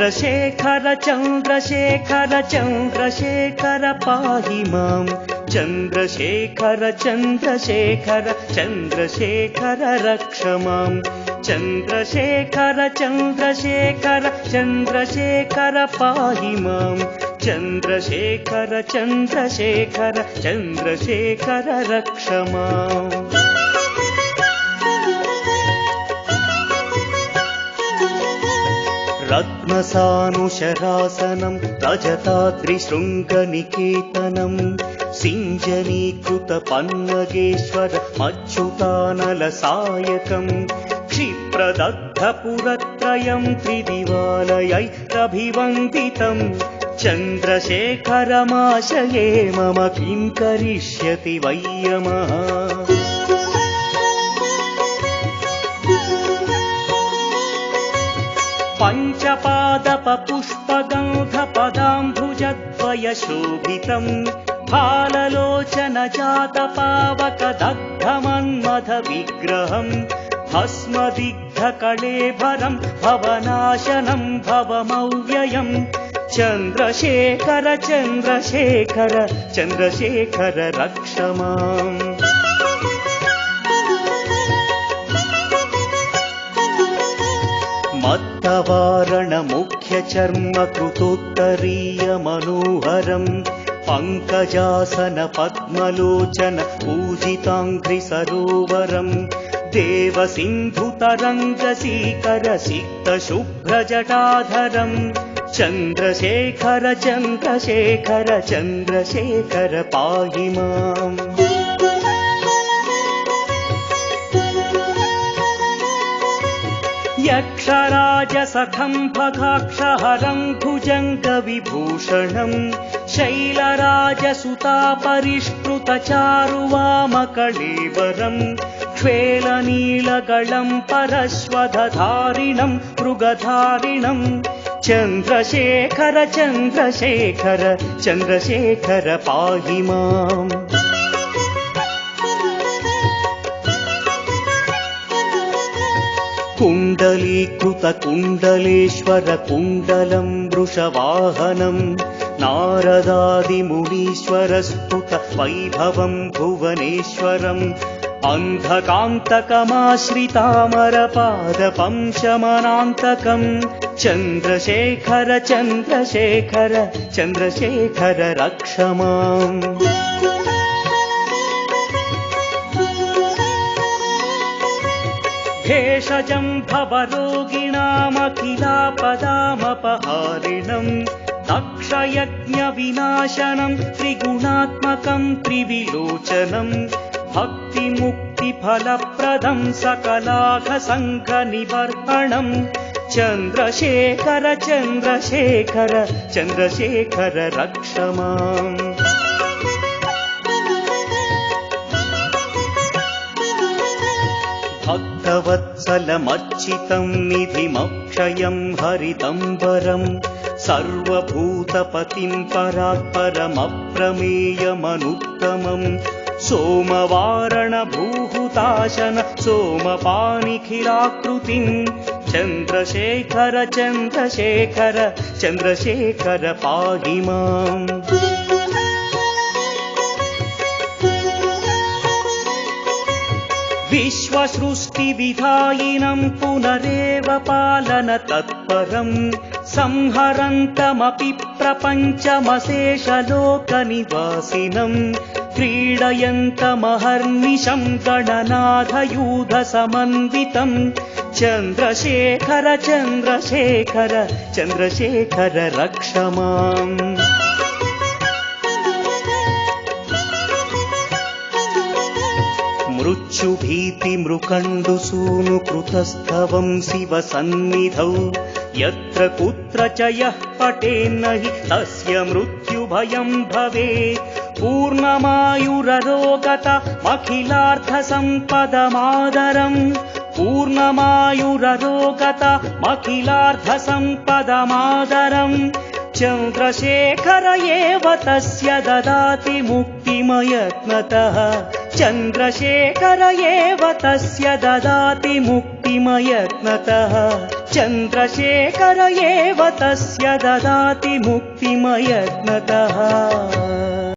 चन्द्रशेखर चन्द्रशेखर चन्द्रशेखर पाहि मां चन्द्रशेखर चन्द्रशेखर चन्द्रशेखर रक्ष मां चन्द्रशेखर चन्द्रशेखर चन्द्रशेखर पाहि मां चन्द्रशेखर चन्द्रशेखर चन्द्रशेखर रक्ष माम् रत्नसानुशरासनं रजताद्रिशृङ्गनिकेतनं सिञ्जनीकृतपन्नगेश्वर मच्युतानलसायकं क्षिप्रदग्धपुरत्रयं त्रिदिवालयैरभिवन्दितं चन्द्रशेखरमाशये मम किं करिष्यति वै यमः पञ्चपादपपुष्पगन्धपदाम्भुजद्वयशोभितं फाललोचनजातपावकदग्धमन्मथविग्रहं भस्मदिग्धकळेभरं भवनाशनं भवमव्ययं चन्द्रशेखर चन्द्रशेखर चन्द्रशेखर रक्ष माम् मत्तवारणमुख्यचर्मकृतोत्तरीयमनोहरं पङ्कजासन पद्मलोचन पूजिताङ्घ्रिसरोवरं देवसिन्धुतरङ्गसीकरसिक्तशुभ्रजटाधरं चन्द्रशेखर चन्द्रशेखर चन्द्रशेखर पाहि माम् यक्षराजसखं भगाक्षहरं भुजङ्गविभूषणं शैलराजसुतापरिष्कृतचारुवामकळेवरं श्वेलनीलगलं परश्वधधारिणं मृगधारिणं चन्द्रशेखर चन्द्रशेखर चन्द्रशेखर पाहि माम् कुण्डलीकृतकुण्डलेश्वर कुण्डलं वृषवाहनं नारदादिमुनीश्वरस्तुत वैभवं भुवनेश्वरम् अन्धकान्तकमाश्रितामरपादपं शमनान्तकं चन्द्रशेखर चन्द्रशेखर चन्द्रशेखर रक्ष माम् भेषजं भवरोगिणामखिलापदामपहारिणं दक्षयज्ञविनाशनं त्रिगुणात्मकं त्रिविलोचनं भक्तिमुक्तिफलप्रदं सकलाघसङ्घनिवर्हणं चन्द्रशेखर चन्द्रशेखर चन्द्रशेखर रक्ष माम् भक्तवत्सलमर्चितं निधिमक्षयं हरितम्बरं सर्वभूतपतिं परात्परमप्रमेयमनुत्तमं सोमवारणभूहुताशन सोमपानिखिलाकृतिं चन्द्रशेखर चन्द्रशेखर चन्द्रशेखर पाहि माम् विश्वसृष्टिविधायिनं पुनरेव पालन तत्परं संहरन्तमपि प्रपञ्चमशेषलोकनिवासिनं क्रीडयन्तमहर्निशं गणनाथयूधसमन्वितं चन्द्रशेखर चन्द्रशेखर चन्द्रशेखर रक्ष माम् मृत्युभीतिमृकण्डुसूनुकृतस्तवं शिवसन्निधौ यत्र कुत्र च यः पठेन्न हि तस्य मृत्युभयं भवेत् पूर्णमायुररोगतमखिलार्थसम्पदमादरं पूर्णमायुररोगतमखिलार्थसम्पदमादरं चन्द्रशेखर एव तस्य ददाति मुक्तिमयत्नतः चन्द्रशेखर एव तस्य ददाति मुक्ति मुक्तिमयत्नतः चन्द्रशेखर एव तस्य ददाति मुक्तिमयत्नतः